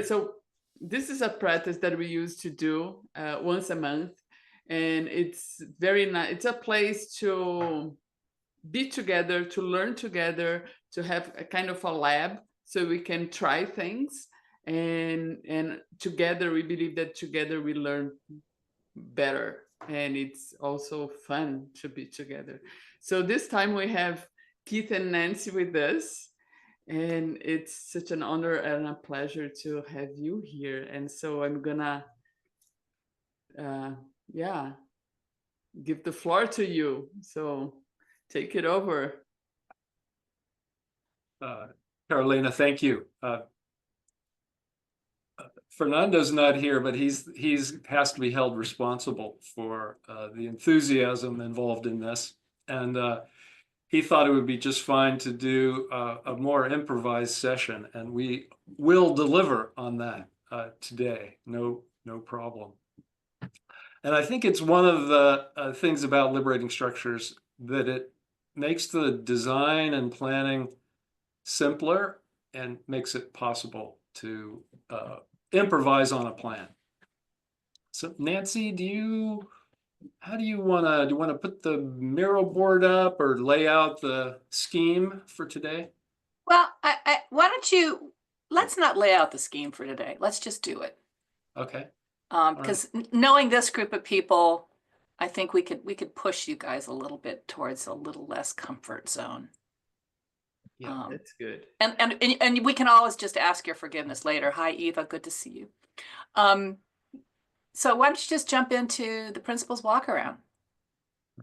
so this is a practice that we used to do once a month, and it's very nice. It's a place to be together, to learn together, to have a kind of a lab so we can try things, and together we believe that together we learn better, and it's also fun to be together. So this time we have Keith and Nancy with us, and it's such an honor and a pleasure to have you here. And so I'm gonna yeah, give the floor to you, so take it over. Carolina, thank you. Fernando's not here, but he's has to be held responsible for the enthusiasm involved in this, and he thought it would be just fine to do a more improvised session, and we will deliver on that today. No problem. And I think it's one of the things about liberating structures that it makes the design and planning simpler and makes it possible to improvise on a plan. So Nancy, how do you want to put the Miro board up or lay out the scheme for today? Well, why don't you, let's not lay out the scheme for today. Let's just do it. Okay. Because knowing this group of people, I think we could push you guys a little bit towards a little less comfort zone. Yeah, that's good. And we can always just ask your forgiveness later. Hi, Eva, good to see you. So why don't you just jump into the principles walk around?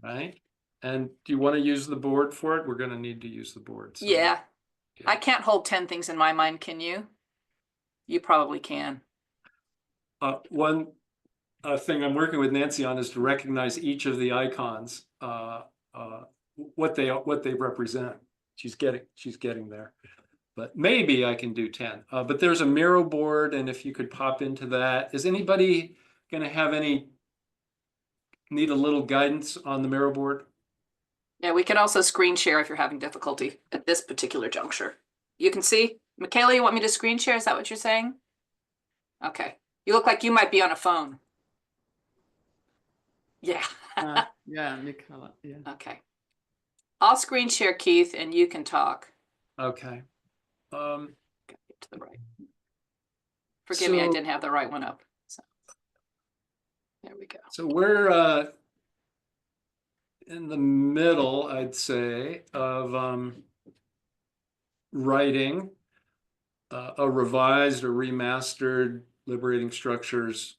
Right. And do you want to use the board for it? We're going to need to use the board. So. Yeah. I can't hold 10 things in my mind, can you? You probably can. One thing I'm working with Nancy on is to recognize each of the icons, what they represent. She's getting there, but maybe I can do 10. But there's a Miro board, and if you could pop into that. Is anybody going to need a little guidance on the Miro board? Yeah, we can also screen share if you're having difficulty at this particular juncture. You can see? Michaela, you want me to screen share? Is that what you're saying? Okay. You look like you might be on a phone. Yeah. Yeah, Michaela. Yeah. Okay. I'll screen share, Keith, and you can talk. Okay. Get to the right. Forgive me, I didn't have the right one up. So there we go. So we're in the middle, I'd say, of writing a revised or remastered Liberating Structures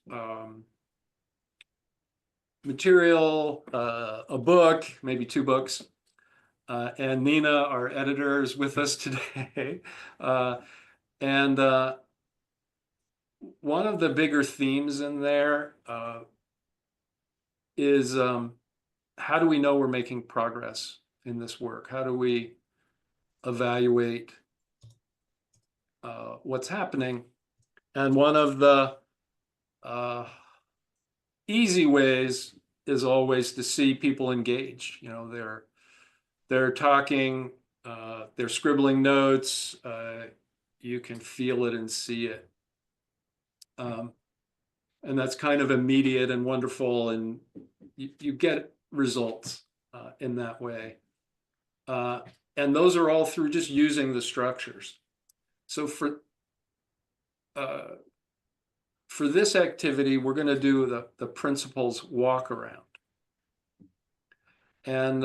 material, a book, maybe 2 books. And Nina, our editor, is with us today. And one of the bigger themes in there is how do we know we're making progress in this work? How do we evaluate what's happening? And one of the easy ways is always to see people engage. You know, they're talking, they're scribbling notes, you can feel it and see it. And that's kind of immediate and wonderful, and you get results in that way. And those are all through just using the structures. So for this activity, we're going to do the principles walk around. And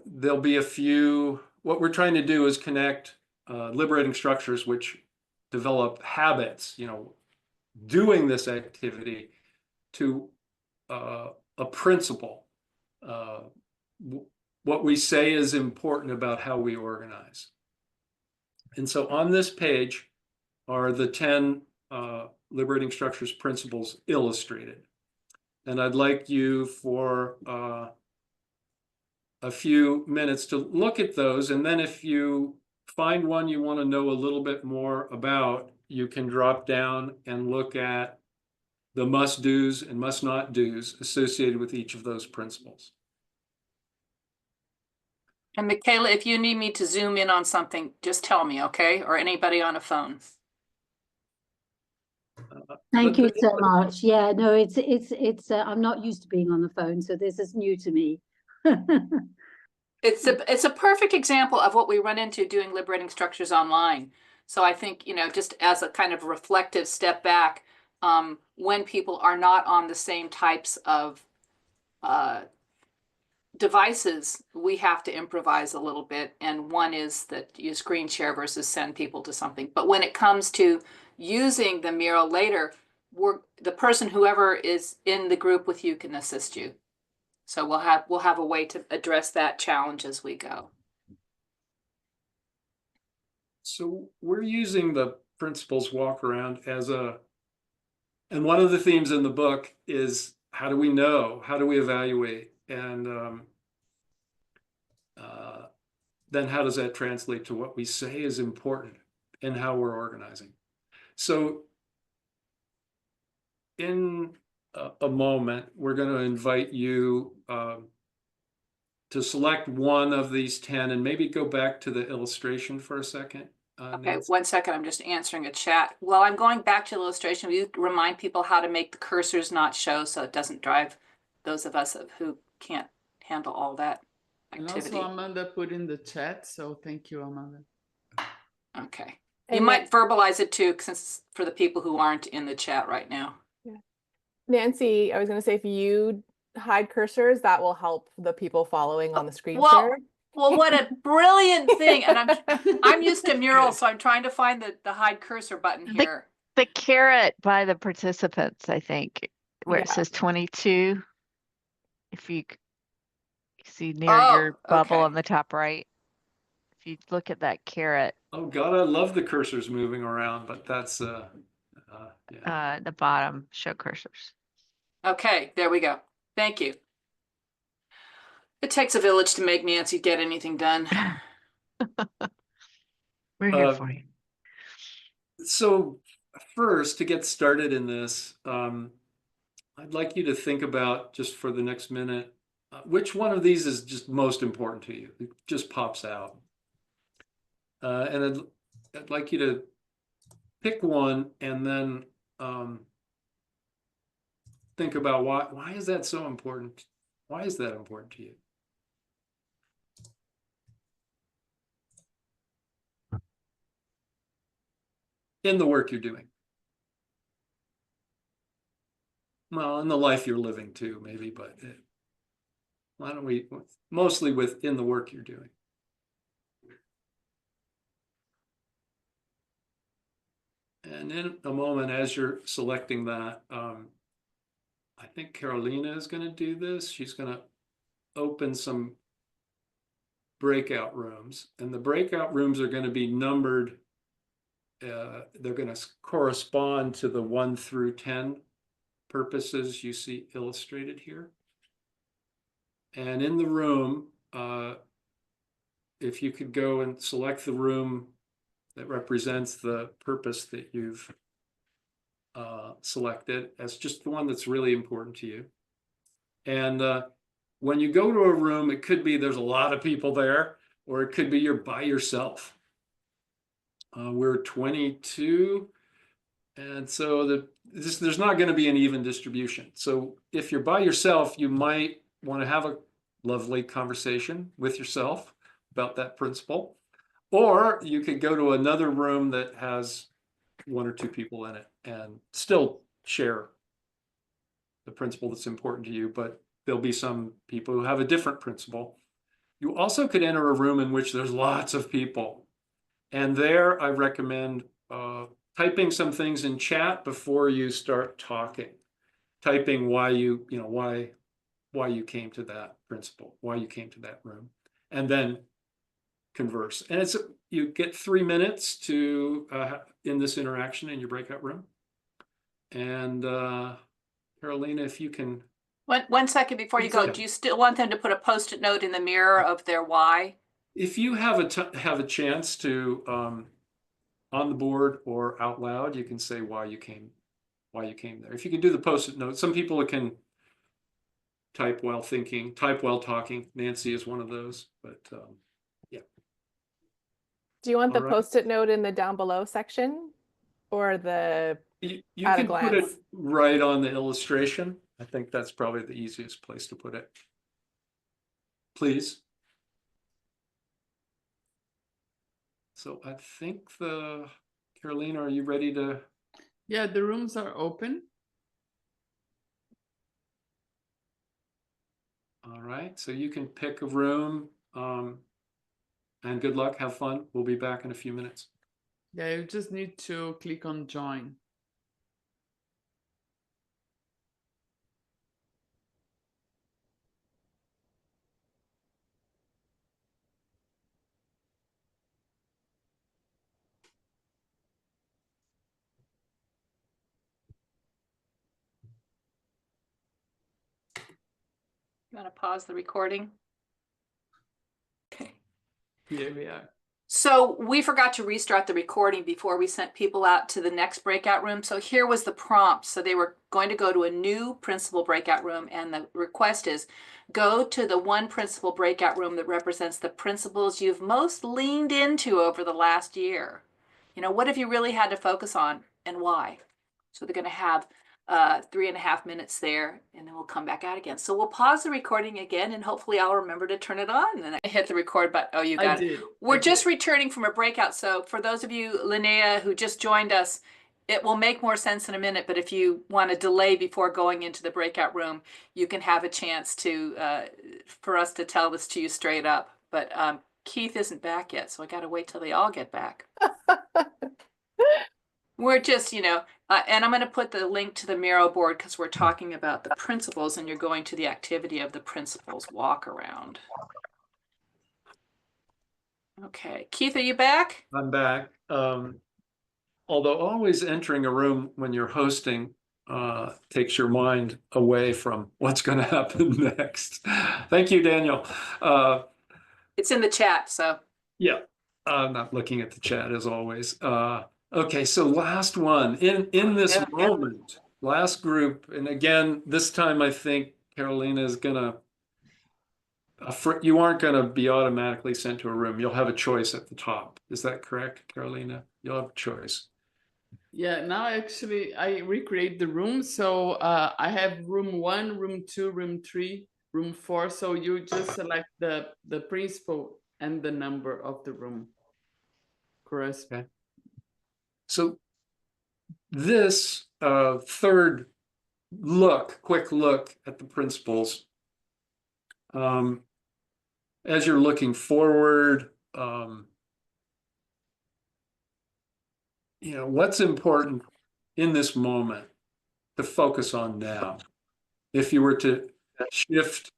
there'll be a few. What we're trying to do is connect liberating structures, which develop habits, you know, doing this activity, to a principle. What we say is important about how we organize. And so on this page are the 10 liberating structures principles illustrated. And I'd like you for a few minutes to look at those, and then if you find one you want to know a little bit more about, you can drop down and look at the must-dos and must-not-dos associated with each of those principles. And Michaela, if you need me to zoom in on something, just tell me, okay? Or anybody on a phone. Thank you so much. Yeah, no, it's I'm not used to being on the phone, so this is new to me. It's a perfect example of what we run into doing Liberating Structures online. So I think, just as a kind of reflective step back, when people are not on the same types of devices, we have to improvise a little bit. And one is that you screen share versus send people to something. But when it comes to using the Miro later, the person, whoever is in the group with you, can assist you. So we'll have a way to address that challenge as we go. So we're using the principles walk around and one of the themes in the book is, how do we know? How do we evaluate? And then how does that translate to what we say is important and how we're organizing? So in a moment, we're going to invite you to select one of these 10 and maybe go back to the illustration for a second. Okay, Nancy. 1 second. I'm just answering a chat. While I'm going back to the illustration, will you remind people how to make the cursors not show so it doesn't drive those of us who can't handle all that activity? And also Amanda put in the chat, so thank you, Amanda. Okay. And You might verbalize it too, since for the people who aren't in the chat right now. Yeah. Nancy, I was going to say, if you hide cursors, that will help the people following on the screen share. Well, what a brilliant thing. And I'm used to murals, so I'm trying to find the hide cursor button here. The caret by the participants, I think, where it says 22. If you see near your bubble on the top right, if you look at that caret. Oh God, I love the cursors moving around, but that's yeah. The bottom, show cursors. Okay, there we go. Thank you. It takes a village to make Nancy get anything done. We're here for you. So first, to get started in this, I'd like you to think about, just for the next minute, which one of these is just most important to you. It just pops out. And I'd like you to pick one and then think about why is that so important? Why is that important to you? In the work you're doing. Well, in the life you're living too, maybe, but why don't we mostly within the work you're doing? And in a moment, as you're selecting that, I think Carolina is going to do this. She's going to open some breakout rooms, and the breakout rooms are going to be numbered. They're going to correspond to the 1 through 10 purposes you see illustrated here. And in the room, if you could go and select the room that represents the purpose that you've selected as just the one that's really important to you. And when you go to a room, it could be there's a lot of people there, or it could be you're by yourself. We're 22, and so there's not going to be an even distribution. So if you're by yourself, you might want to have a lovely conversation with yourself about that principle. Or you could go to another room that has 1 or 2 people in it and still share the principle that's important to you, but there'll be some people who have a different principle. You also could enter a room in which there's lots of people. And there I recommend typing some things in chat before you start talking. Typing why you came to that principle, why you came to that room, and then converse. And you get 3 minutes to in this interaction in your breakout room. And Carolina, if you can. 1 second before you go, do you still want them to put a Post-it note in the mirror of their why? If you have a chance to on the board or out loud, you can say why you came there. If you can do the Post-it note, some people can type while thinking, type while talking. Nancy is one of those, but yeah. Do you want the All right. post-it note in the down below section or the You at a can put it glance? right on the illustration. I think that's probably the easiest place to put it. Please. So I think Carolina, are you ready to? Yeah, the rooms are open. All right, so you can pick a room, and good luck, have fun. We'll be back in a few minutes. Yeah, you just need to click on join. You want to pause the recording? Okay. Here we are. So we forgot to restart the recording before we sent people out to the next breakout room. So here was the prompt. So they were going to go to a new principal breakout room, and the request is go to the one principal breakout room that represents the principles you've most leaned into over the last year. You know, what have you really had to focus on and why? So they're going to have 3.5 minutes there, and then we'll come back out again. So we'll pause the recording again, and hopefully I'll remember to turn it on. And then I hit the record button. Oh, you got it. We're just returning from a breakout. So for those of you, Linnea, who just joined us, it will make more sense in a minute. But if you want to delay before going into the breakout room, you can have a chance to for us to tell this to you straight up. But Keith isn't back yet, so I got to wait till they all get back. We're just, you know, and I'm going to put the link to the Miro board because we're talking about the principles, and you're going to the activity of the principles walk around. Okay, Keith, are you back? I'm back. Although always entering a room when you're hosting takes your mind away from what's going to happen next. Thank you, Daniel. It's in the chat, so. Yeah, I'm not looking at the chat as always. Okay, so last one in this moment, last group, and again, this time I think Carolina is gonna, you aren't gonna be automatically sent to a room. You'll have a choice at the top. Is that correct, Carolina? You'll have a choice. Yeah, now actually I recreate the room. So I have room 1, room 2, room 3, room 4. So you just select the principal and the number of the room. Correct. Okay. So this third quick look at the principles, as you're looking forward, you know, what's important in this moment to focus on now? If you were to shift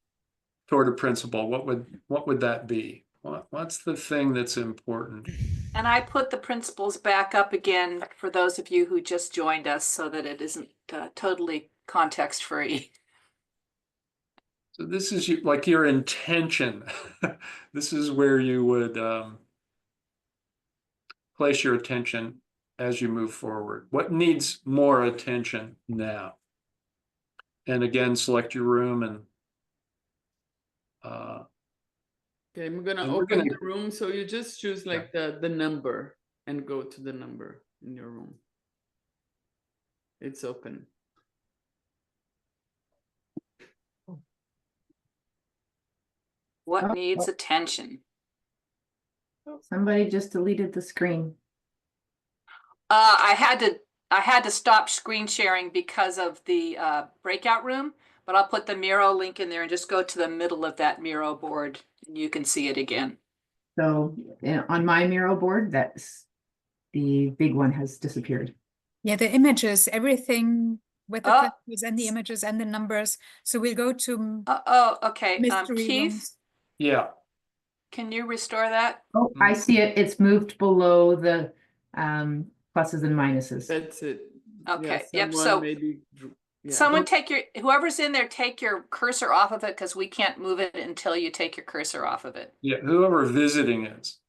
toward a principle, what would that be? What's the thing that's important? And I put the principles back up again for those of you who just joined us so that it isn't totally context free. So this is like your intention. This is where you would place your attention as you move forward. What needs more attention now? And again, select your room and okay, I'm gonna open the room. So you just choose like the number and go to the number in your room. It's open. What needs attention? Somebody just deleted the screen. I had to stop screen sharing because of the breakout room, but I'll put the Miro link in there and just go to the middle of that Miro board and you can see it again. So on my Miro board, that's the big one has disappeared. Yeah, the images, everything with the principles and the images and the numbers. So we'll go to okay. mystery Keith, rooms. yeah. Can you restore that? Oh, I see it. It's moved below the pluses and minuses. That's it. Okay. Yeah, Yep. So maybe. Yeah. Someone take whoever's in there, take your cursor off of it because we can't move it until you take your cursor off of it. Yeah, whoever visiting is,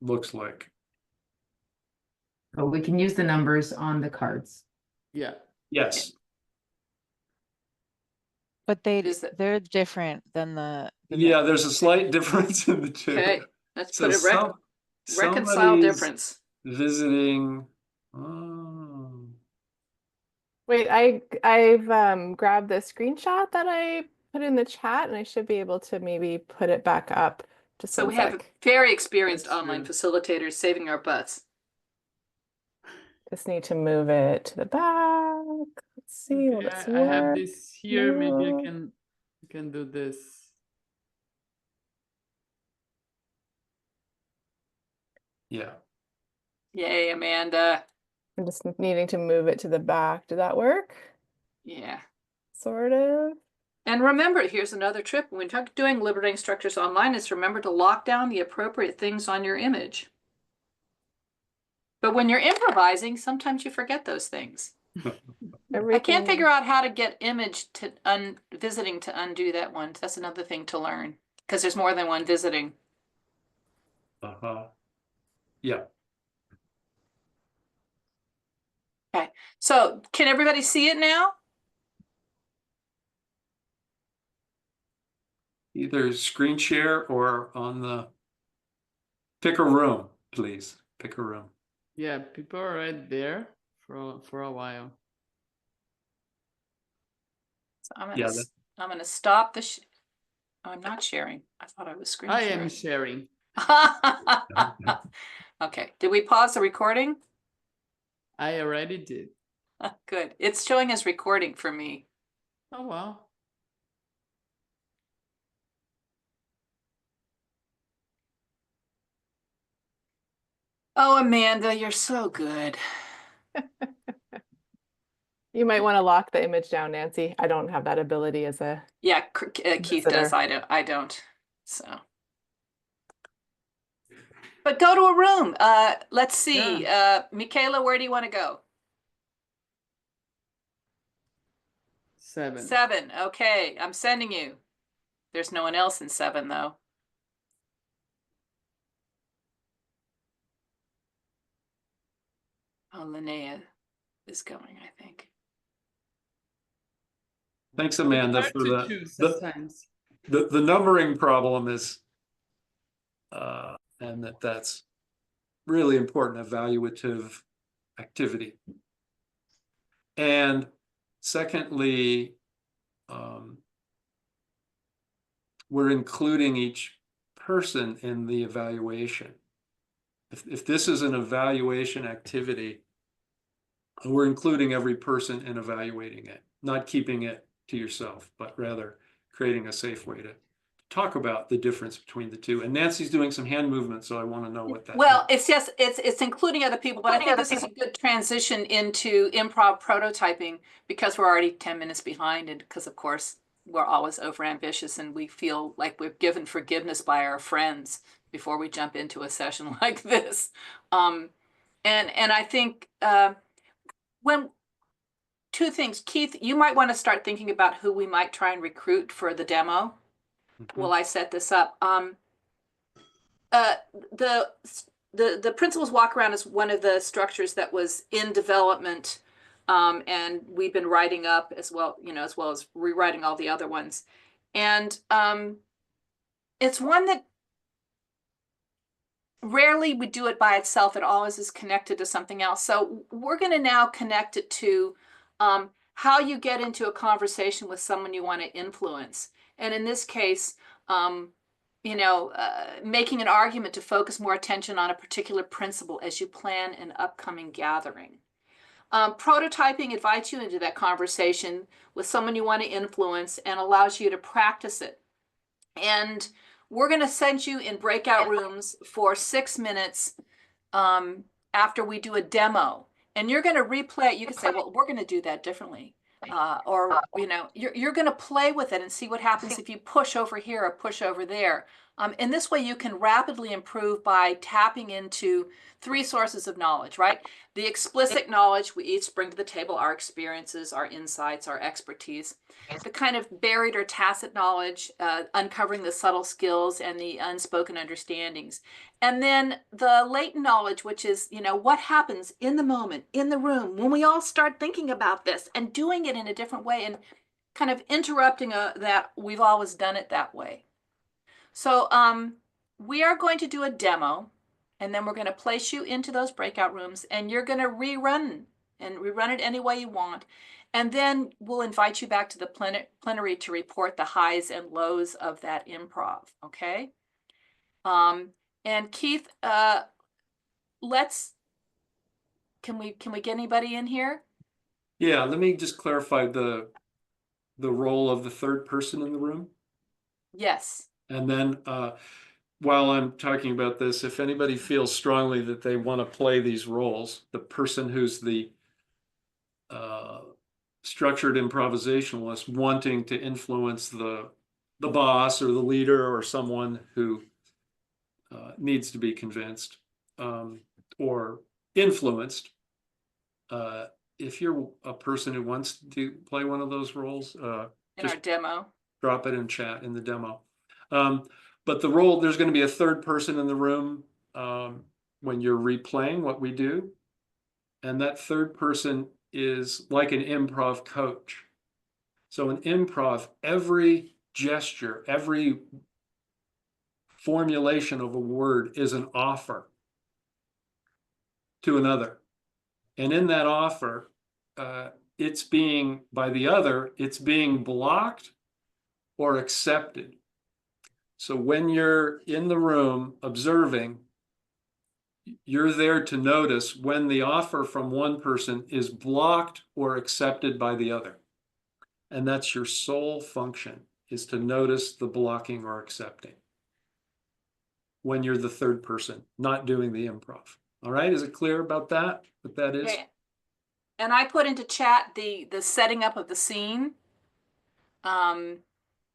looks like. Oh, we can use the numbers on the cards. Yeah. Yes. But Is that- they're different than the Yeah, there's a slight difference in the two. Okay, let's So put a reconcile somebody's difference. visiting. Oh, Wait, I've grabbed the screenshot that I put in the chat, and I should be able to maybe put it back up. Just So one we have sec. very experienced That's online true. facilitators saving our butts. Just need to move it to the back. Let's see, will Okay, this I have work? this here. Maybe I No. can do this. yeah. Yay, Amanda. I'm just needing to move it to the back. Did that work? Yeah. Sort of. And remember, here's another trip. When you're doing Liberating Structures Online, is remember to lock down the appropriate things on your image. But when you're improvising, sometimes you forget those things. I can't figure out how to get image to visiting to undo that one. That's another thing to learn because there's more than one visiting. Uh-huh. Yeah. Okay, so can everybody see it now? Either screen share or on the, pick a room, please. Pick a room. Yeah, people are right there for a while. So I'm Yeah, gonna stop the. Oh, I'm not sharing. I thought I was screen I sharing. am sharing. Okay, did we pause the recording? I already did. Good. It's showing as recording for me. Oh wow. Oh, Amanda, you're so good. You might want to lock the image down, Nancy. I don't have that ability as a Yeah, Keith does. visitor. I don't. So. But go to a room. Let's see. Michaela, where do you want to go? 7. 7. Okay, I'm sending you. There's no one else in 7 though. Oh, Linnea is going, I think. Thanks, Amanda, Hard for to the, choose the, sometimes. the numbering problem is, and that's really important evaluative activity. And secondly, we're including each person in the evaluation. If this is an evaluation activity, we're including every person in evaluating it, not keeping it to yourself, but rather creating a safe way to talk about the difference between the two. And Nancy's doing some hand movement, so I want to know what that Well, means. it's just it's including other people, but I think this is a good transition into improv prototyping because we're already 10 minutes behind, and because of course we're always overambitious and we feel like we're given forgiveness by our friends before we jump into a session like this. And I think when two things, Keith, you might want to start thinking about who we might try and recruit for the demo. While I set this up. The principals walk around is one of the structures that was in development, and we've been writing up as well, as well as rewriting all the other ones. And it's one that rarely we do it by itself. It always is connected to something else. So we're going to now connect it to how you get into a conversation with someone you want to influence. And in this case, making an argument to focus more attention on a particular principle as you plan an upcoming gathering. Prototyping invites you into that conversation with someone you want to influence and allows you to practice it. And we're going to send you in breakout rooms for 6 minutes after we do a demo. And you're going to replay it. You can say, well, we're going to do that differently. Or you're going to play with it and see what happens if you push over here or push over there. In this way, you can rapidly improve by tapping into 3 sources of knowledge, right? The explicit knowledge we each bring to the table, our experiences, our insights, our expertise. The kind of buried or tacit knowledge, uncovering the subtle skills and the unspoken understandings. And then the latent knowledge, which is, what happens in the moment, in the room, when we all start thinking about this and doing it in a different way. And kind of interrupting that we've always done it that way. So we are going to do a demo, and then we're going to place you into those breakout rooms, and you're going to rerun it any way you want. And then we'll invite you back to the plenary to report the highs and lows of that improv, okay? And Keith, can we get anybody in here? Yeah, let me just clarify the role of the third person in the room. Yes. And then while I'm talking about this, if anybody feels strongly that they want to play these roles, the person who's the structured improvisationalist wanting to influence the boss or the leader or someone who needs to be convinced or influenced. If you're a person who wants to play one of those roles, In our demo. drop it in chat in the demo. But the role, there's going to be a third person in the room when you're replaying what we do. And that third person is like an improv coach. So in improv, every gesture, every formulation of a word is an offer to another. And in that offer, it's being, by the other, it's being blocked or accepted. So when you're in the room observing, you're there to notice when the offer from one person is blocked or accepted by the other. And that's your sole function, is to notice the blocking or accepting when you're the third person, not doing the improv. All right, is it clear about that, what that is? Okay. And I put into chat the setting up of the scene.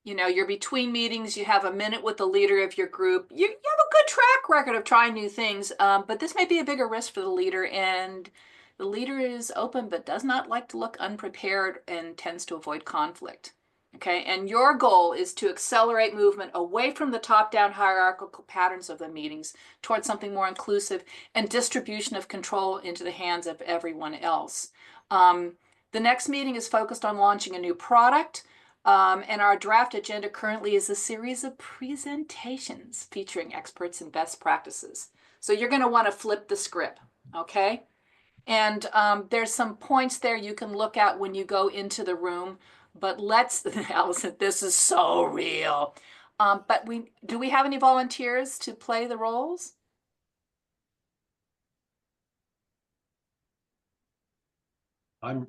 You know, you're between meetings, you have a minute with the leader of your group. You have a good track record of trying new things, but this may be a bigger risk for the leader, and the leader is open but does not like to look unprepared and tends to avoid conflict. Okay, and your goal is to accelerate movement away from the top-down hierarchical patterns of the meetings towards something more inclusive and distribution of control into the hands of everyone else. The next meeting is focused on launching a new product. And our draft agenda currently is a series of presentations featuring experts and best practices. So you're going to want to flip the script, okay? And there's some points there you can look at when you go into the room. But let's, Allison, this is so real. But do we have any volunteers to play the roles? I'm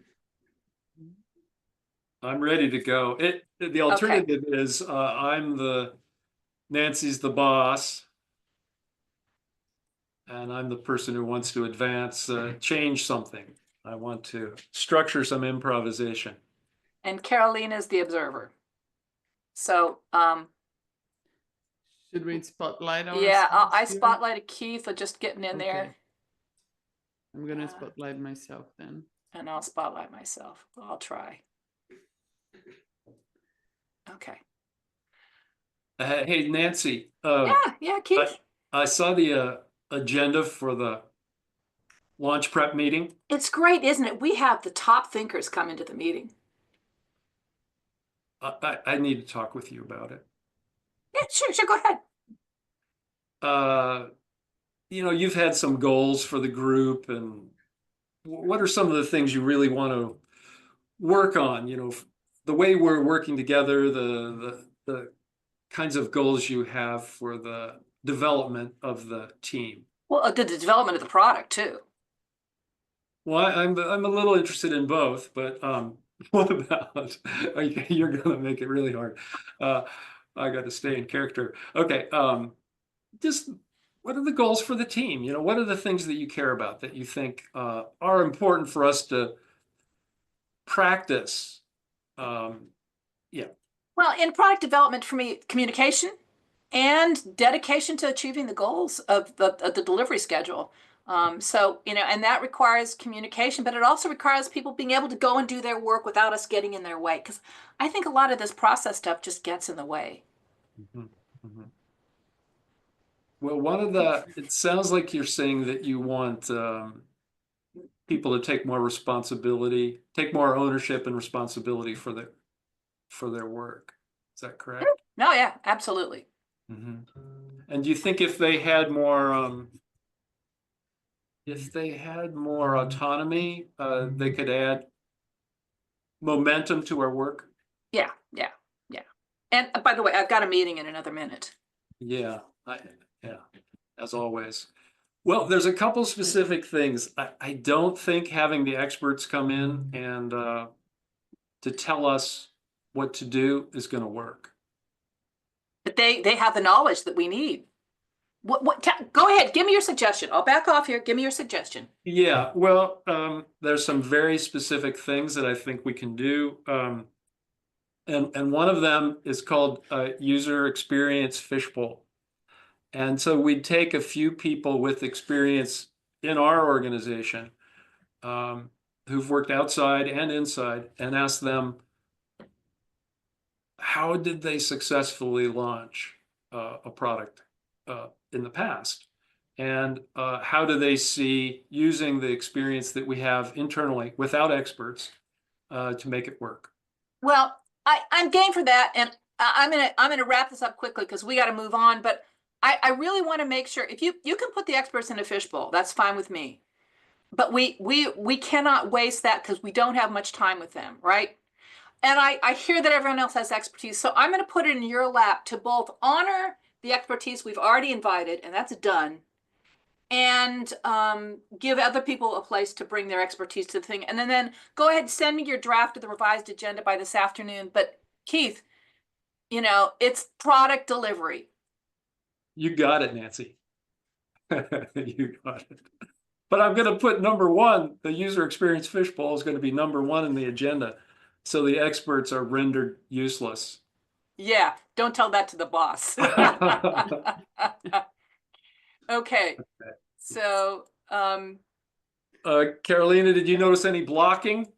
ready to go. The alternative is Nancy's the boss, and I'm the person who wants to advance, change something. I want to structure some improvisation. And Carolina is the observer. So should we spotlight on? Yeah, I spotlighted Keith for just getting in there. I'm gonna spotlight myself then. And I'll spotlight myself. I'll try. Okay. Hey, Nancy. Yeah, Keith. I saw the agenda for the launch prep meeting. It's great, isn't it? We have the top thinkers come into the meeting. I need to talk with you about it. Yeah, sure, go ahead. You know, you've had some goals for the group, and what are some of the things you really want to work on? You know, the way we're working together, the kinds of goals you have for the development of the team. Well, the development of the product too. Well, I'm a little interested in both, but what about, you're gonna make it really hard. I got to stay in character. Okay, just what are the goals for the team? You know, what are the things that you care about that you think are important for us to practice? Yeah. Well, in product development, for me, communication and dedication to achieving the goals of the delivery schedule. So, you know, and that requires communication, but it also requires people being able to go and do their work without us getting in their way. Because I think a lot of this process stuff just gets in the way. Mm-hmm. Mm-hmm. Well, it sounds like you're saying that you want people to take more responsibility, take more ownership and responsibility for for their work. Is that correct? No, yeah, absolutely. Mm-hmm. And do you think if they had more autonomy, they could add momentum to our work? Yeah. And by the way, I've got a meeting in another minute. Yeah, as always. Well, there's a couple specific things. I don't think having the experts come in and to tell us what to do is going to work. But they have the knowledge that we need. Go ahead, give me your suggestion. I'll back off here. Give me your suggestion. Yeah, well, there's some very specific things that I think we can do. And one of them is called user experience fishbowl. And so we'd take a few people with experience in our organization who've worked outside and inside and ask them, how did they successfully launch a product in the past? And how do they see using the experience that we have internally without experts to make it work? Well, I'm game for that, and I'm gonna wrap this up quickly because we got to move on. But I really want to make sure if you can put the experts in a fishbowl, that's fine with me. But we cannot waste that because we don't have much time with them, right? And I hear that everyone else has expertise, so I'm going to put it in your lap to both honor the expertise we've already invited, and that's done, and give other people a place to bring their expertise to the thing. And then go ahead and send me your draft of the revised agenda by this afternoon. But Keith, it's product delivery. You got it, Nancy. You got it. But I'm going to put number one, the user experience fishbowl is going to be number one in the agenda. So the experts are rendered useless. Yeah, don't tell that to the boss. Okay. So, Carolina, did you notice any blocking?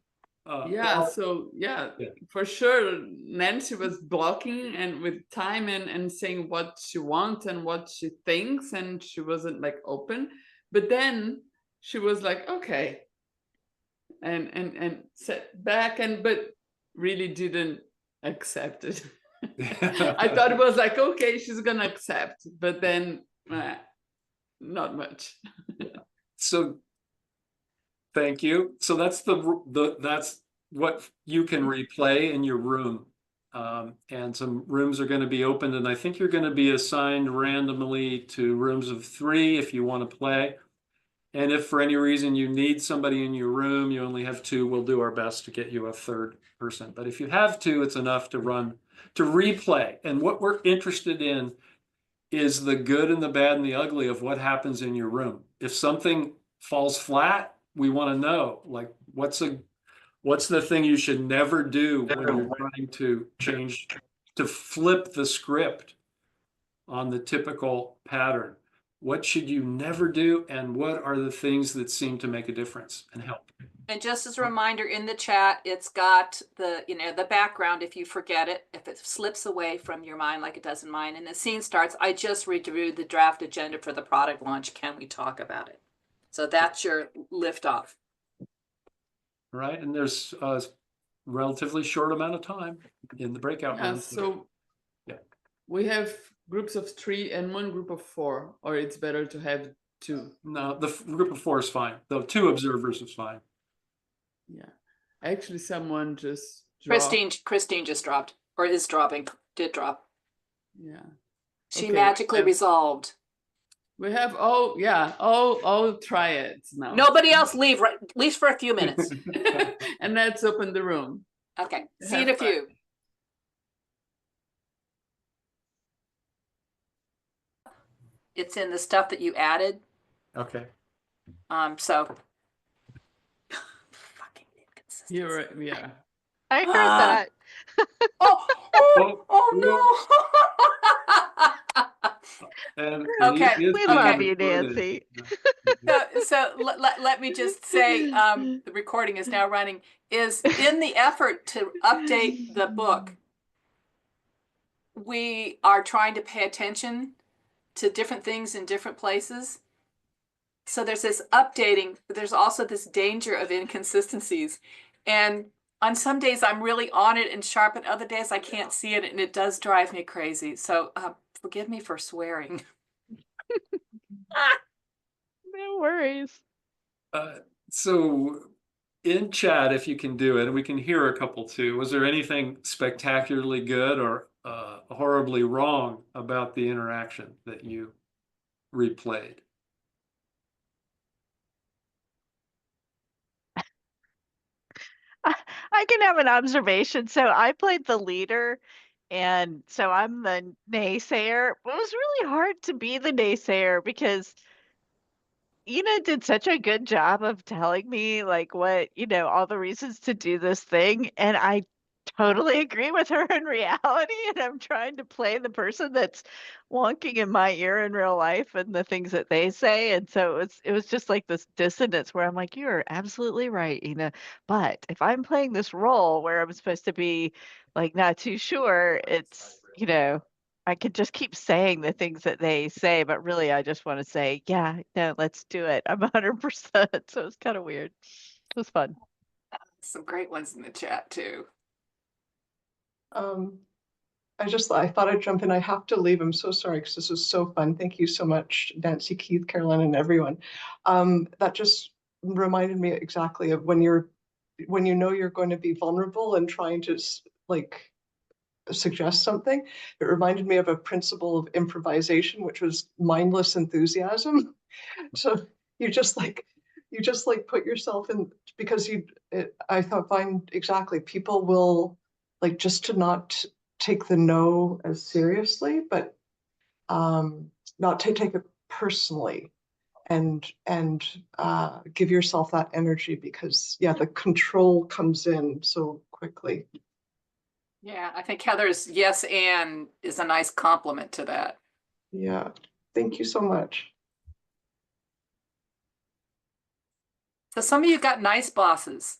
For sure, Nancy was blocking and with time and saying what she wants and what she thinks, and she wasn't like open. But then she was like, okay, and sat back but really didn't accept it. I thought it was like, okay, she's gonna accept, but then not much. So thank you. So that's that's what you can replay in your room. And some rooms are going to be opened, and I think you're going to be assigned randomly to rooms of 3 if you want to play. And if for any reason you need somebody in your room, you only have 2, we'll do our best to get you a 3rd person. But if you have 2, it's enough to replay. And what we're interested in is the good and the bad and the ugly of what happens in your room. If something falls flat, we want to know, like, what's the thing you should never do when you're trying to flip the script on the typical pattern? What should you never do, and what are the things that seem to make a difference and help? And just as a reminder, in the chat, it's got the background if you forget it, if it slips away from your mind like it does in mine, and the scene starts. I just reviewed the draft agenda for the product launch. Can we talk about it? So that's your liftoff. Right, and there's a relatively short amount of time in the breakout room. So we have groups of 3 and 1 group of 4, or it's better to have 2? No, the group of 4 is fine. The 2 observers is fine. Yeah, actually, someone just dropped. Christine just dropped, or is dropping. Did drop. Yeah, she magically resolved. We have all triads now. Nobody else leave, right, at least for a few minutes. And let's open the room. Okay, see you in a few. It's in the stuff that you added. Okay. So fucking inconsistency. You're right, yeah. I heard that. Oh no. Okay. We love you, Nancy. So let me just say, the recording is now running, is in the effort to update the book, we are trying to pay attention to different things in different places. So there's this updating, but there's also this danger of inconsistencies. And on some days I'm really on it and sharp, and other days I can't see it, and it does drive me crazy. So forgive me for swearing. No worries. So in chat, if you can do it, we can hear a couple too. Was there anything spectacularly good or horribly wrong about the interaction that you replayed? I can have an observation. So I played the leader, and so I'm the naysayer. It was really hard to be the naysayer because Ina did such a good job of telling me like what, all the reasons to do this thing. And I totally agree with her in reality. And I'm trying to play the person that's wonking in my ear in real life and the things that they say. And so it was just like this dissonance where I'm like, you're absolutely right, Ina. But if I'm playing this role where I'm supposed to be like not too sure, it's, I could just keep saying the things that they say, but really I just want to say, yeah, no, let's do it. I'm 100%. So it's kind of weird. It was fun. Some great ones in the chat too. I thought I'd jump in. I have to leave. I'm so sorry because this was so fun. Thank you so much, Nancy, Keith, Carolyn, and everyone. That just reminded me exactly of when you know you're going to be vulnerable and trying to like suggest something. It reminded me of a principle of improvisation, which was mindless enthusiasm. So you just put yourself in, because I find exactly people will like just to not take the no as seriously, but not to take it personally, and give yourself that energy, because the control comes in so quickly. Yeah, I think Heather's yes and is a nice compliment to that. Yeah, thank you so much. So some of you got nice bosses.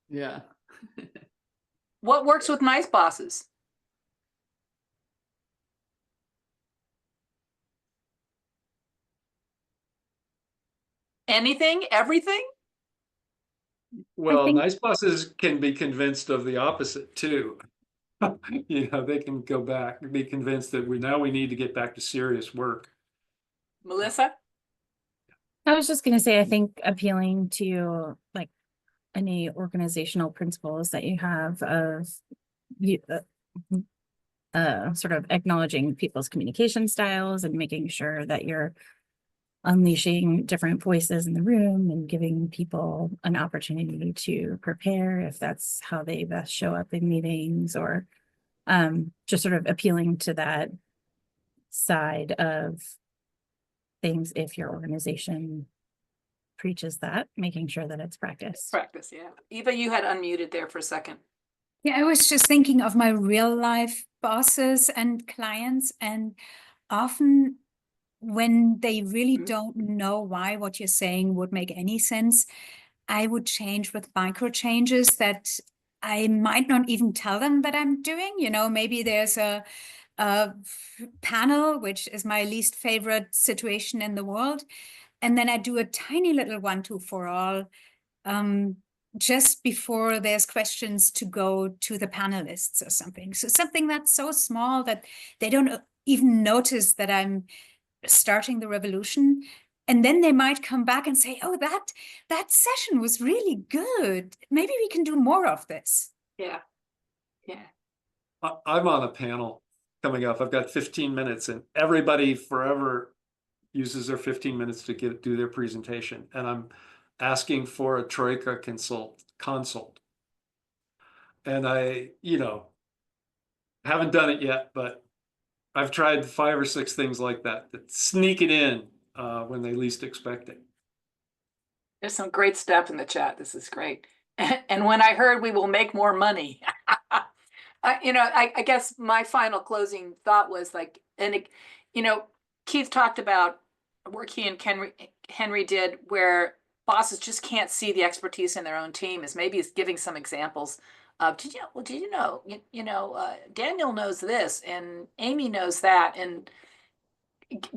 Yeah. What works with nice bosses? Anything? Everything? Well, think- nice bosses can be convinced of the opposite too. They can go back and be convinced that we need to get back to serious work. Melissa? I was just going to say, I think appealing to like any organizational principles that you have of sort of acknowledging people's communication styles and making sure that you're unleashing different voices in the room and giving people an opportunity to prepare if that's how they best show up in meetings, or just sort of appealing to that side of things if your organization preaches that, making sure that it's practiced. Practice, yeah. Eva, you had unmuted there for a second. Yeah, I was just thinking of my real life bosses and clients, and often when they really don't know why what you're saying would make any sense, I would change with micro changes that I might not even tell them that I'm doing. Maybe there's a panel, which is my least favorite situation in the world. And then I do a tiny little 1, 2 for all just before there's questions to go to the panelists or something. So something that's so small that they don't even notice that I'm starting the revolution. And then they might come back and say, oh, that session was really good. Maybe we can do more of this. Yeah. I'm on a panel coming up. I've got 15 minutes and everybody forever uses their 15 minutes to do their presentation. And I'm asking for a Troika consult. And I, haven't done it yet, but I've tried 5 or 6 things like that sneak it in when they least expect it. There's some great stuff in the chat. This is great. And when I heard we will make more money, I guess my final closing thought was like, Keith talked about work he and Henry did where bosses just can't see the expertise in their own team, is maybe he's giving some examples of, did you know, Daniel knows this and Amy knows that, and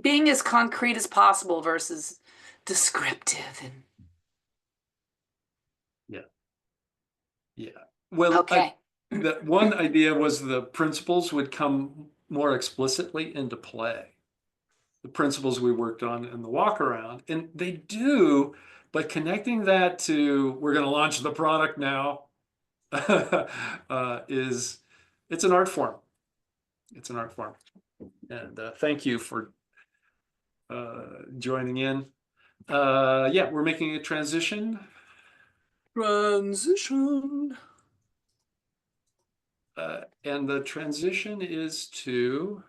being as concrete as possible versus descriptive. And Yeah. Well, Okay. the one idea was the principles would come more explicitly into play. The principles we worked on in the walk around, and they do, but connecting that to we're going to launch the product now it's an art form. It's an art form. And thank you for joining in. Yeah, we're making a transition. And the transition is to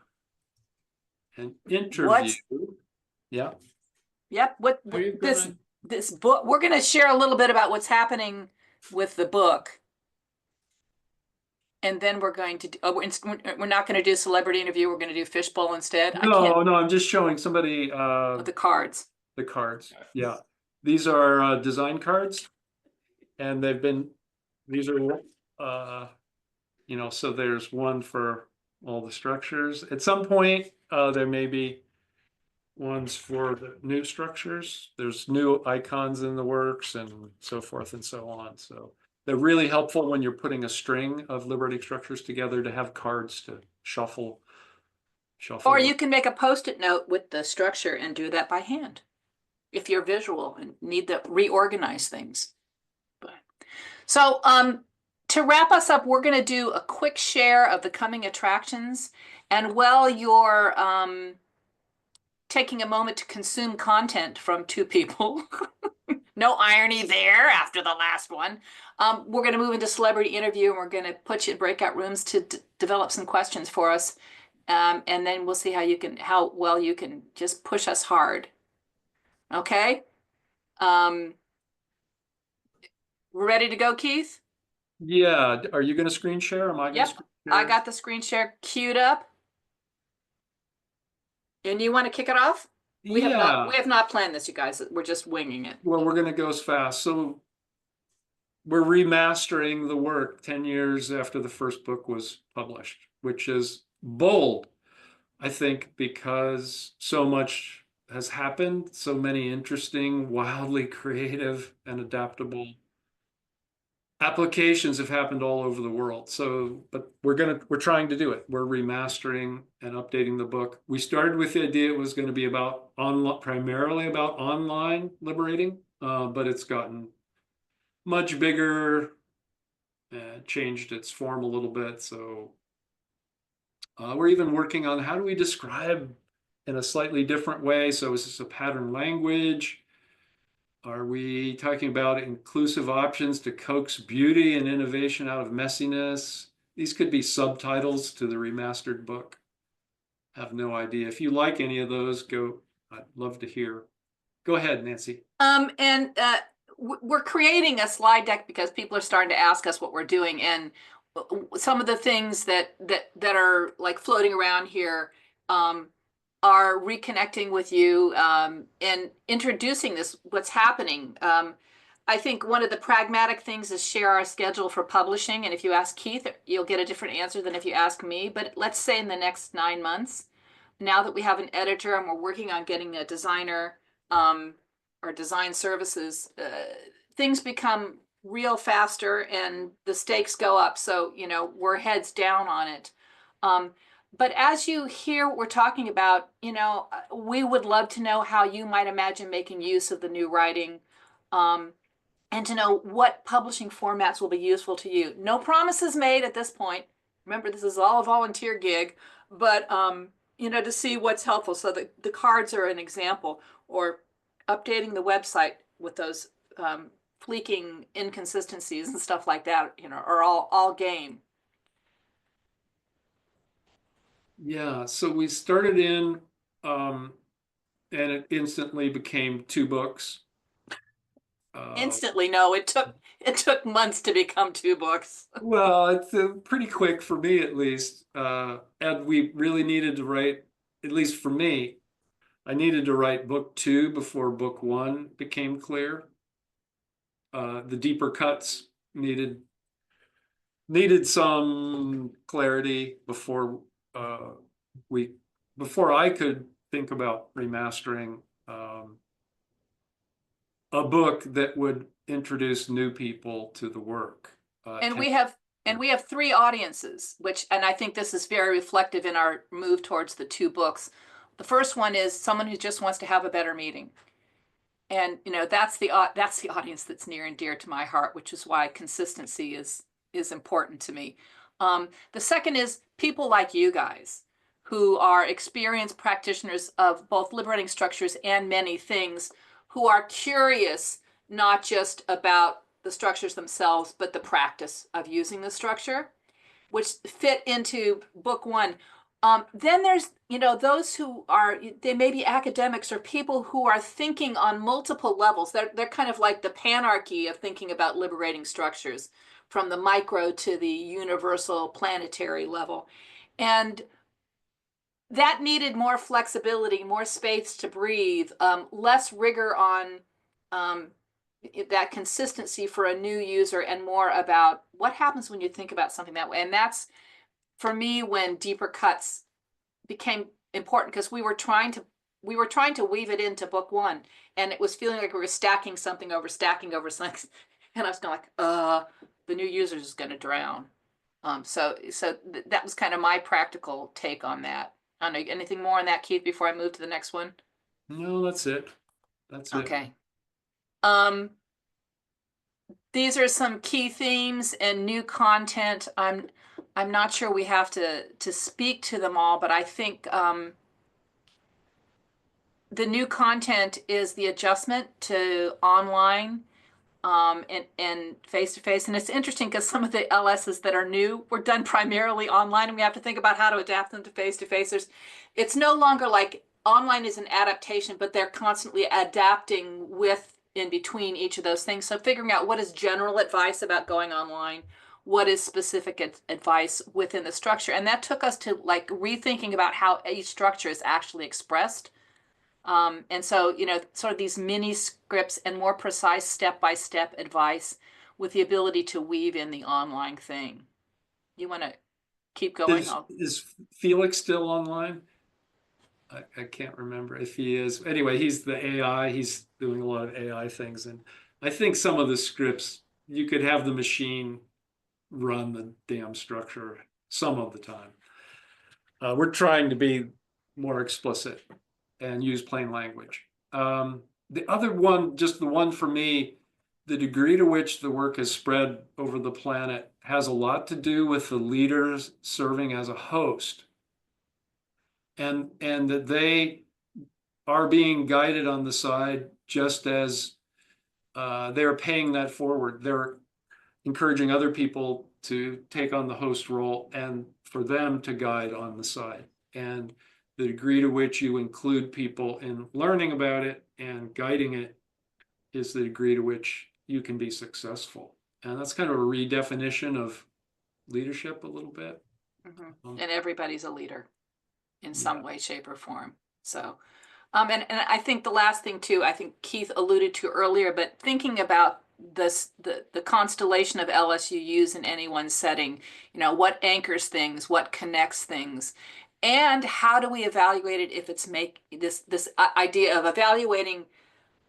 an interview. Yeah. Yep. What Are you this book? We're going to share a little bit about what's happening with the book, and then we're going to do, we're not going to do celebrity interview. We're going to do fishbowl instead. No, I'm just showing somebody The cards. The cards. Yeah, these are design cards, and these are you know, so there's one for all the structures. At some point, there may be ones for the new structures. There's new icons in the works and so forth and so on. So they're really helpful when you're putting a string of liberating structures together to have cards to shuffle. Or you can make a Post-it note with the structure and do that by hand if you're visual and need to reorganize things. So to wrap us up, we're going to do a quick share of the coming attractions. And while you're taking a moment to consume content from two people, no irony there after the last one, we're going to move into celebrity interview, and we're going to put you in breakout rooms to develop some questions for us. And then we'll see how well you can just push us hard. Okay. We're ready to go, Keith? Yeah. Are you going to screen share? Am I going to screen share? I got the screen share queued up. And you want to kick it off? We have not planned this, you guys. We're just winging it. Well, we're going to go as fast. So we're remastering the work 10 years after the first book was published, which is bold, I think, because so much has happened, so many interesting, wildly creative and adaptable applications have happened all over the world. So, but we're trying to do it. We're remastering and updating the book. We started with the idea it was going to be about primarily about online liberating, but it's gotten much bigger, changed its form a little bit. So we're even working on how do we describe in a slightly different way. So is this a pattern language? Are we talking about inclusive options to coax beauty and innovation out of messiness? These could be subtitles to the remastered book. I have no idea. If you like any of those, I'd love to hear. Go ahead, Nancy. We're creating a slide deck because people are starting to ask us what we're doing, and some of the things that are like floating around here are reconnecting with you and introducing what's happening. I think one of the pragmatic things is share our schedule for publishing. And if you ask Keith, you'll get a different answer than if you ask me. But let's say in the next 9 months, now that we have an editor and we're working on getting a designer or design services, things become real faster and the stakes go up. So, you know, we're heads down on it. But as you hear what we're talking about, you know, we would love to know how you might imagine making use of the new writing, and to know what publishing formats will be useful to you. No promises made at this point. Remember, this is all a volunteer gig, but, you know, to see what's helpful. So the cards are an example, or updating the website with those fleeking inconsistencies and stuff like that, you know, are all game. Yeah, so we started in, and it instantly became 2 books. Instantly, no, it took months to become 2 books. Well, it's pretty quick for me, at least. And we really needed to write, at least for me, I needed to write book 2 before book 1 became clear. The deeper cuts needed some clarity before I could think about remastering a book that would introduce new people to the work. And we have 3 audiences, and I think this is very reflective in our move towards the 2 books. The first one is someone who just wants to have a better meeting. And, that's the audience that's near and dear to my heart, which is why consistency is important to me. The second is people like you guys who are experienced practitioners of both liberating structures and many things, who are curious not just about the structures themselves, but the practice of using the structure, which fit into book 1. Then there's, those who they may be academics or people who are thinking on multiple levels. They're kind of like the panarchy of thinking about liberating structures, from the micro to the universal planetary level. And that needed more flexibility, more space to breathe, less rigor on that consistency for a new user, and more about what happens when you think about something that way. And that's, for me, when deeper cuts became important, because we were trying to weave it into book 1, and it was feeling like we were stacking something over something, and I was going like, the new user is going to drown. So that was kind of my practical take on that. I don't know, anything more on that, Keith, before I move to the next one? No, that's it. Okay. These are some key themes and new content. I'm not sure we have to speak to them all, but I think the new content is the adjustment to online and face-to-face. And it's interesting because some of the LSs that are new were done primarily online, and we have to think about how to adapt them to face-to-face. It's no longer like online is an adaptation, but they're constantly adapting in between each of those things. So figuring out what is general advice about going online, what is specific advice within the structure. And that took us to like rethinking about how each structure is actually expressed. And so, sort of these mini scripts and more precise step-by-step advice with the ability to weave in the online thing. You want to keep going? Is Felix still online? I can't remember if he is. Anyway, he's the AI. He's doing a lot of AI things. And I think some of the scripts, you could have the machine run the damn structure some of the time. We're trying to be more explicit and use plain language. The other one, just the one for me, the degree to which the work is spread over the planet has a lot to do with the leaders serving as a host. And that they are being guided on the side just as they're paying that forward. They're encouraging other people to take on the host role and for them to guide on the side. And the degree to which you include people in learning about it and guiding it is the degree to which you can be successful. And that's kind of a redefinition of leadership a little bit. Mm-hmm. And everybody's a leader in some way, shape, or form. So, and I think the last thing too, I think Keith alluded to earlier, but thinking about the constellation of LS you use in any one setting, what anchors things, what connects things, and how do we evaluate it if it's this idea of evaluating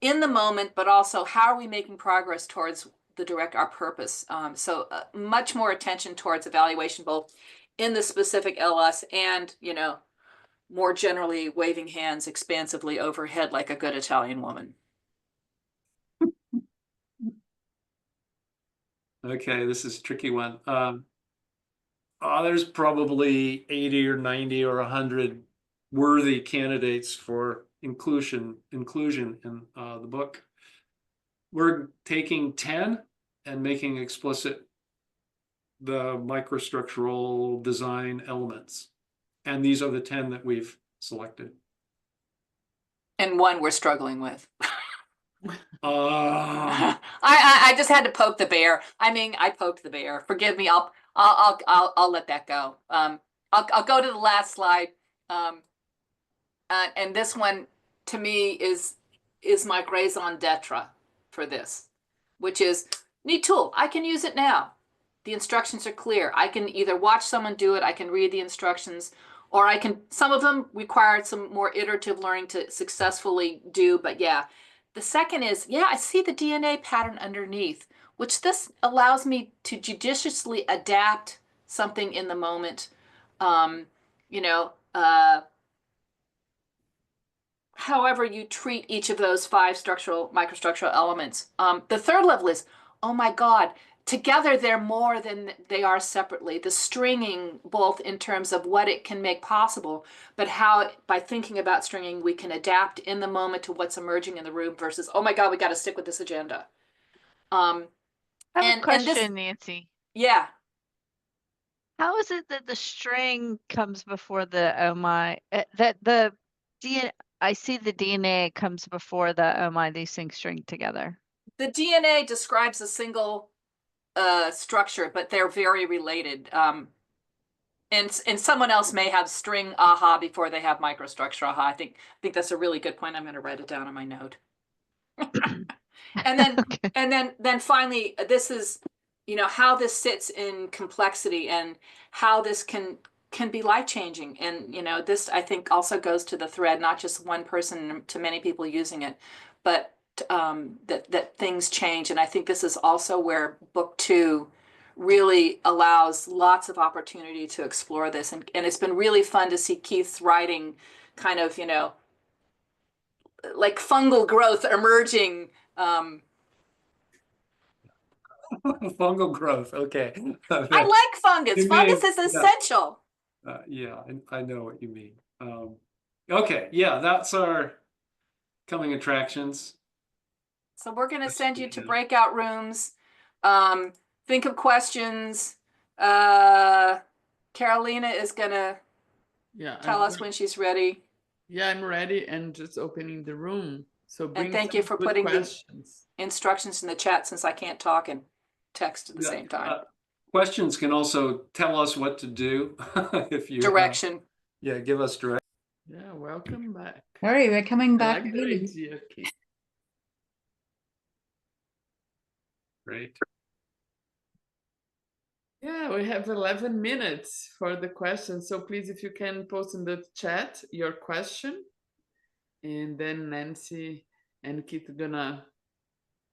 in the moment, but also how are we making progress towards our purpose. So much more attention towards evaluation, both in the specific LS and, more generally waving hands expansively overhead like a good Italian woman. Okay, this is a tricky one. There's probably 80 or 90 or 100 worthy candidates for inclusion in the book. We're taking 10 and making explicit the microstructural design elements. And these are the 10 that we've selected. And one we're struggling with. I just had to poke the bear. I poked the bear. Forgive me. I'll let that go. I'll go to the last slide. And this one to me is my raison d'etre for this, which is neat tool. I can use it now. The instructions are clear. I can either watch someone do it, I can read the instructions, or some of them require some more iterative learning to successfully do, but yeah. The second is, I see the DNA pattern underneath. which this allows me to judiciously adapt something in the moment. You know, however you treat each of those 5 microstructural elements. The third level is, oh my God, together they're more than they are separately. The stringing, both in terms of what it can make possible, but how by thinking about stringing, we can adapt in the moment to what's emerging in the room versus, oh my God, we got to stick with this agenda. I have a question, this, Nancy. yeah. How is it that the string comes before the oh my, that the DNA, I see the DNA comes before the oh my, these things string together? The DNA describes a single structure, but they're very related. And someone else may have string aha before they have microstructure aha. I think that's a really good point. I'm going to write it down on my note. And then Okay. and then finally, this is, you know, how this sits in complexity and how this can be life-changing. And, you know, this I think also goes to the thread, not just one person to many people using it, but that things change. And I think this is also where book 2 really allows lots of opportunity to explore this. And it's been really fun to see Keith's writing kind of, you know, like fungal growth emerging. Fungal growth. Okay. I like fungus. You Fungus mean- is essential. Yeah, I know what you mean. Okay, yeah, that's our coming attractions. So we're going to send you to Yeah. breakout rooms. Think of questions. Carolina is going to tell us when she's ready. Yeah, I'm ready and just opening the room. So bring And thank some you for good putting questions. the instructions in the chat, since I can't talk and text at the same time. Questions can also tell us what to do if you Direction. Yeah, give us direction. Yeah, welcome back. All right, we're coming I back like the again. idea, Kate. Great. Yeah, we have 11 minutes for the questions. So please, if you can post in the chat your question, and then Nancy and Keith are gonna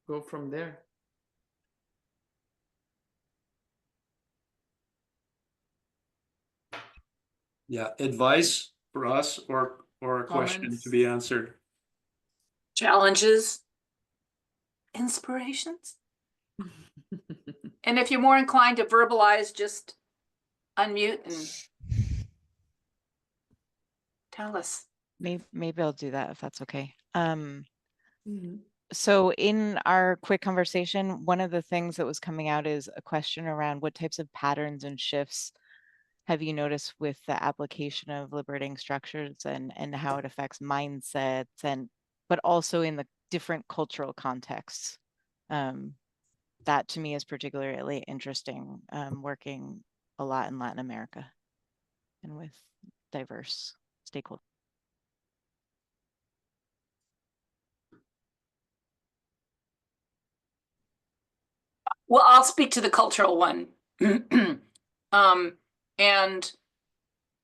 go from there. Yeah, advice for us or a question Comments? to be answered. Challenges. Inspirations. And if you're more inclined to verbalize, just unmute and tell us. Maybe I'll do that if that's okay. Mhm. So in our quick conversation, one of the things that was coming out is a question around what types of patterns and shifts have you noticed with the application of liberating structures and how it affects mindsets but also in the different cultural contexts. That to me is particularly interesting, working a lot in Latin America and with diverse stakeholders. Well, I'll speak to the cultural one. And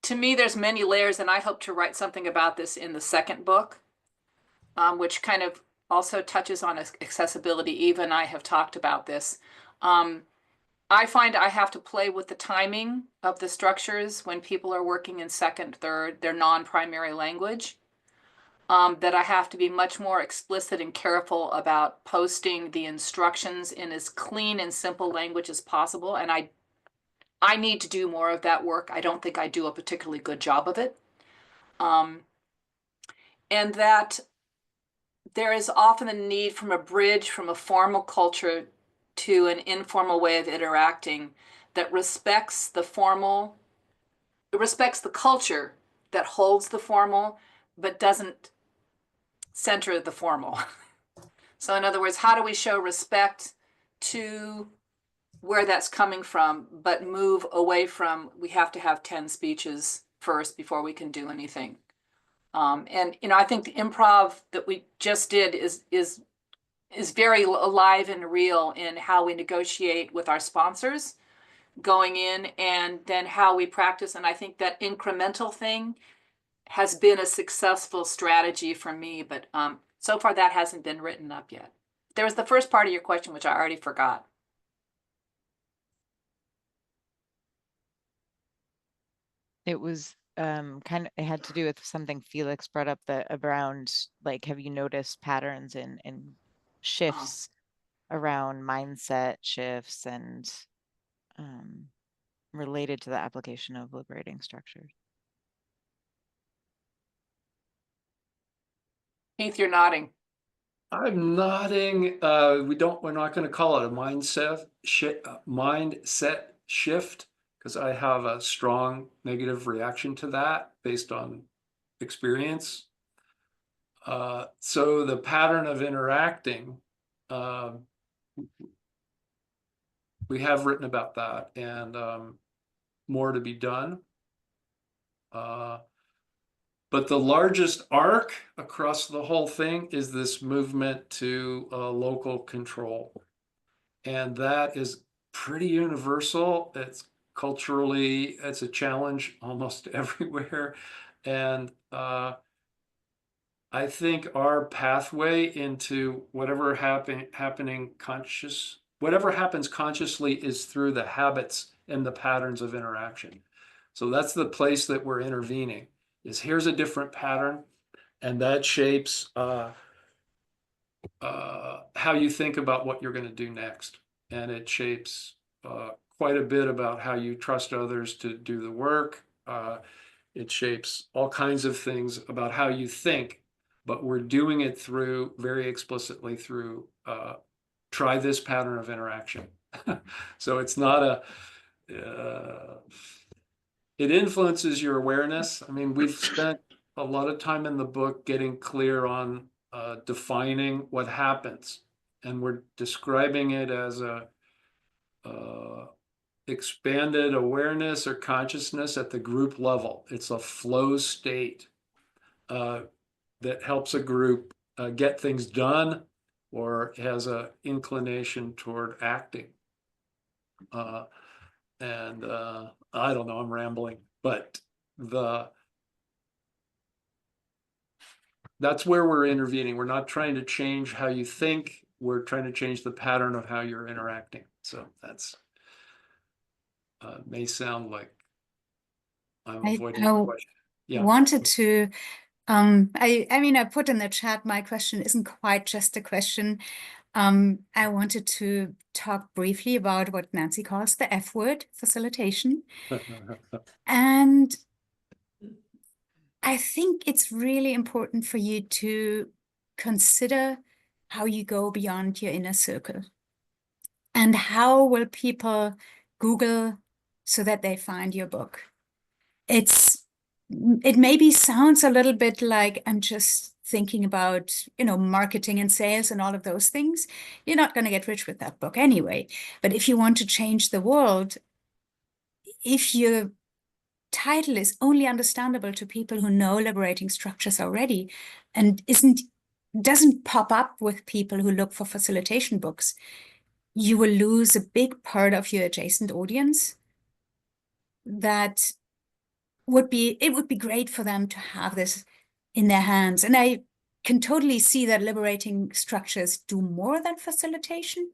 to me, there's many layers, and I hope to write something about this in the second book, which kind of also touches on accessibility. Eva and I have talked about this. I find I have to play with the timing of the structures when people are working in second, third, their non-primary language. That I have to be much more explicit and careful about posting the instructions in as clean and simple language as possible. And I need to do more of that work. I don't think I do a particularly good job of it. And that there is often a need from a bridge from a formal culture to an informal way of interacting that respects the formal, it respects the culture that holds the formal, but doesn't center the formal. So in other words, how do we show respect to where that's coming from, but move away from, we have to have 10 speeches first before we can do anything. And, you know, I think the improv that we just did is very alive and real in how we negotiate with our sponsors going in, and then how we practice. And I think that incremental thing has been a successful strategy for me, but so far that hasn't been written up yet. There was the first part of your question, which I already forgot. It was it had to do with something Felix brought up that around, like, have you noticed patterns in shifts around mindset shifts and related to the application of liberating structures? Keith, you're nodding. I'm nodding. We're not going to call it a mindset shift because I have a strong negative reaction to that based on experience. So the pattern of interacting, we have written about that, and more to be done. But the largest arc across the whole thing is this movement to local control. And that is pretty universal. It's culturally, it's a challenge almost everywhere. And I think our pathway into whatever happens consciously is through the habits and the patterns of interaction. So that's the place that we're intervening. Is here's a different pattern, and that shapes how you think about what you're going to do next. And it shapes quite a bit about how you trust others to do the work. It shapes all kinds of things about how you think, but we're doing it very explicitly through try this pattern of interaction. So it's not it influences your awareness. I mean, we've spent a lot of time in the book getting clear on defining what happens, and we're describing it as a expanded awareness or consciousness at the group level. It's a flow state that helps a group get things done or has an inclination toward acting. I don't know, I'm rambling, but that's where we're intervening. We're not trying to change how you think. We're trying to change the pattern of how you're interacting. So that's may sound like I'm avoiding the question. Yeah. Wanted to, I mean, I put in the chat, my question isn't quite just a question. I wanted to talk briefly about what Nancy calls the F word, facilitation. And I think it's really important for you to consider how you go beyond your inner circle. And how will people Google so that they find your book? It maybe sounds a little bit like I'm just thinking about, marketing and sales and all of those things. You're not going to get rich with that book anyway. But if you want to change the world, if your title is only understandable to people who know liberating structures already and doesn't pop up with people who look for facilitation books, you will lose a big part of your adjacent audience that it would be great for them to have this in their hands. And I can totally see that liberating structures do more than facilitation,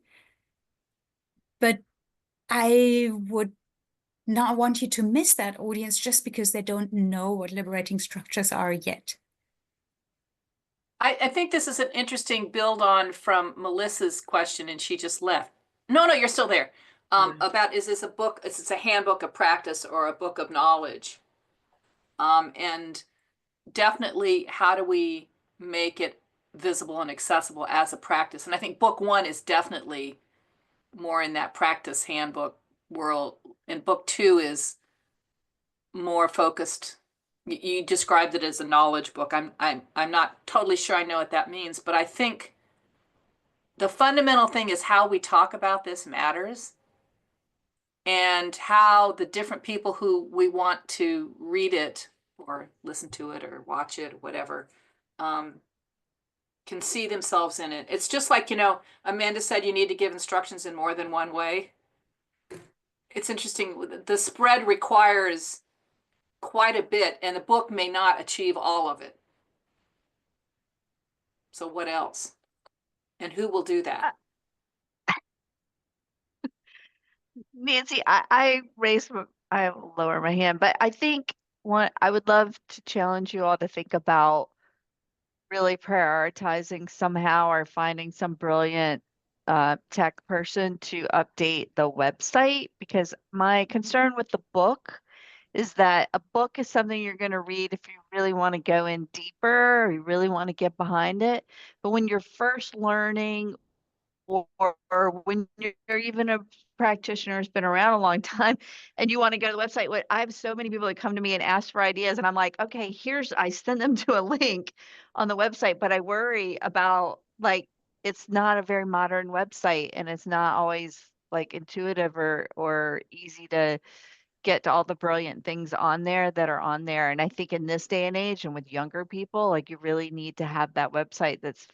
but I would not want you to miss that audience just because they don't know what liberating structures are yet. I think this is an interesting build on from Melissa's question, and she just left. No, you're still there. About, is this a book, is this a handbook of practice or a book of knowledge? And definitely, how do we make it visible and accessible as a practice? And I think book 1 is definitely more in that practice handbook world, and book 2 is more focused. You described it as a knowledge book. I'm not totally sure I know what that means, but I think the fundamental thing is how we talk about this matters, and how the different people who we want to read it or listen to it or watch it or whatever can see themselves in it. It's just like, Amanda said you need to give instructions in more than one way. It's interesting. The spread requires quite a bit, and the book may not achieve all of it. So what else? And who will do that? Nancy, I will lower my hand, but I think I would love to challenge you all to think about really prioritizing somehow or finding some brilliant tech person to update the website, because my concern with the book is that a book is something you're going to read if you really want to go in deeper or you really want to get behind it. But when you're first learning, or when you're even a practitioner who's been around a long time and you want to go to the website, I have so many people that come to me and ask for ideas, and I'm like, okay, I send them to a link on the website, but I worry about, like, it's not a very modern website and it's not always like intuitive or easy to get to all the brilliant things on there that are on there. And I think in this day and age and with younger people, like, you really need to have that website that's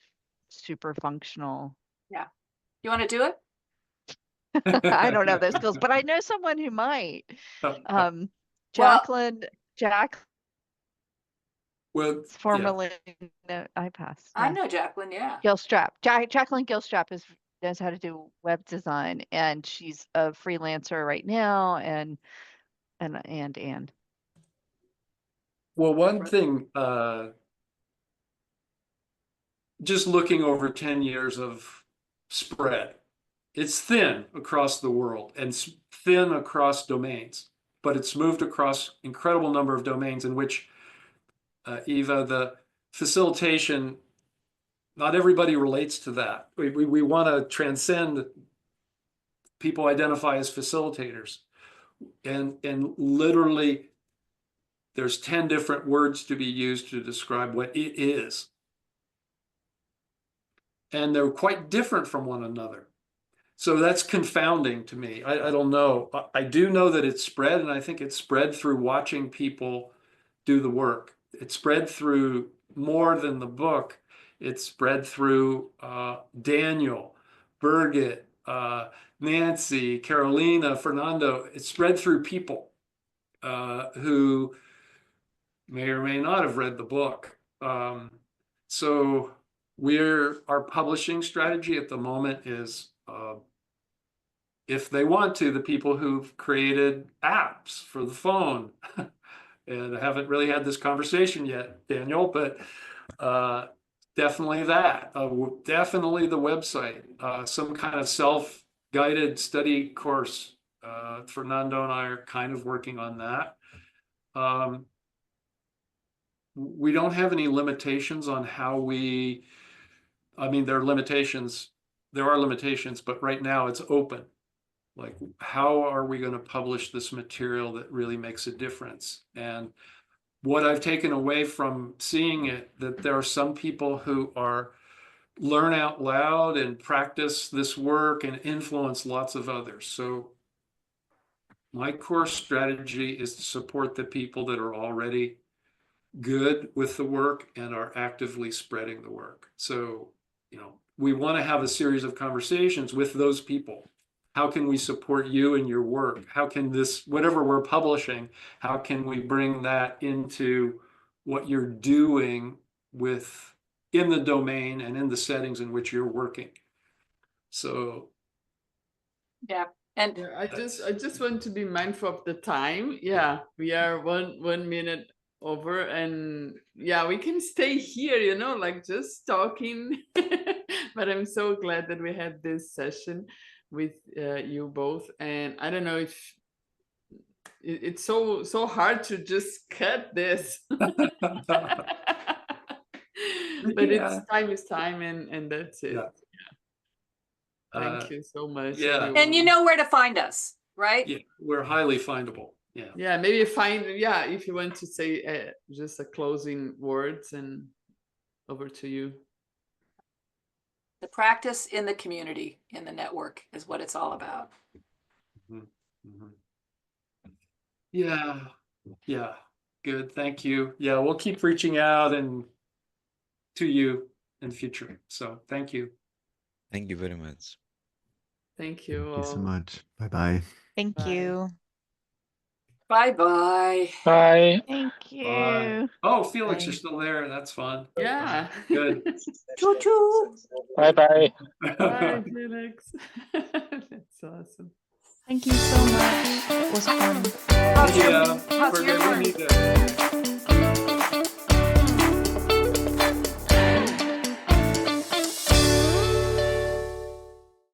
super functional. Yeah. You want to do it? I don't have those skills, but I know someone who might. Jacqueline, well, formerly, no, I pass. I Yeah. know Jacqueline, yeah. Gilstrap. Jacqueline Gilstrap knows how to do web design, and she's a freelancer right now, and. Well, one thing, just looking over 10 years of spread, it's thin across the world and thin across domains, but it's moved across incredible number of domains in which, Eva, the facilitation, not everybody relates to that. We want to transcend, people identify as facilitators, and literally there's 10 different words to be used to describe what it is. And they're quite different from one another. So that's confounding to me. I don't know. I do know that it's spread, and I think it's spread through watching people do the work. It's spread through more than the book. It's spread through Daniel, Birgit, Nancy, Carolina, Fernando. It's spread through people who may or may not have read the book. So our publishing strategy at the moment is, if they want to, the people who've created apps for the phone, and I haven't really had this conversation yet, Daniel, but definitely that, definitely the website, some kind of self-guided study course. Fernando and I are kind of working on that. We don't have any limitations on how I mean, there are limitations, but right now it's open. Like, how are we going to publish this material that really makes a difference? And what I've taken away from seeing it, that there are some people who learn out loud and practice this work and influence lots of others. So my core strategy is to support the people that are already good with the work and are actively spreading the work. So, we want to have a series of conversations with those people. How can we support you in your work? How can whatever we're publishing, how can we bring that into what you're doing in the domain and in the settings in which you're working? So. Yeah. And yeah, I just want to be mindful of the time. Yeah, we are one minute over, and yeah, we can stay here, like just talking. But I'm so glad that we had this session with you both. And I don't know if it's so hard to just cut this. But time is time, and that's it. Yeah. Thank you so much. Yeah. Everyone. And you know where to find us, right? Yeah, we're highly findable. Yeah. Yeah, maybe if you want to say just a closing words, and over to you. The practice in the community, in the network, is what it's all about. Mm-hmm. Mm-hmm. Yeah. Good. Thank you. Yeah, we'll keep reaching out to you in the future. So thank you. Thank you very much. Thank you. Thank you so much. Bye-bye. Thank Bye. you. Bye-bye. Bye. Thank you. Bye. Oh, Felix, Bye. you're still there. That's fun. Yeah. Good. Choo-choo. Bye-bye. Bye, Felix. That's awesome. Thank you so much. It was fun. How's your, Yeah, how's your we turn? need to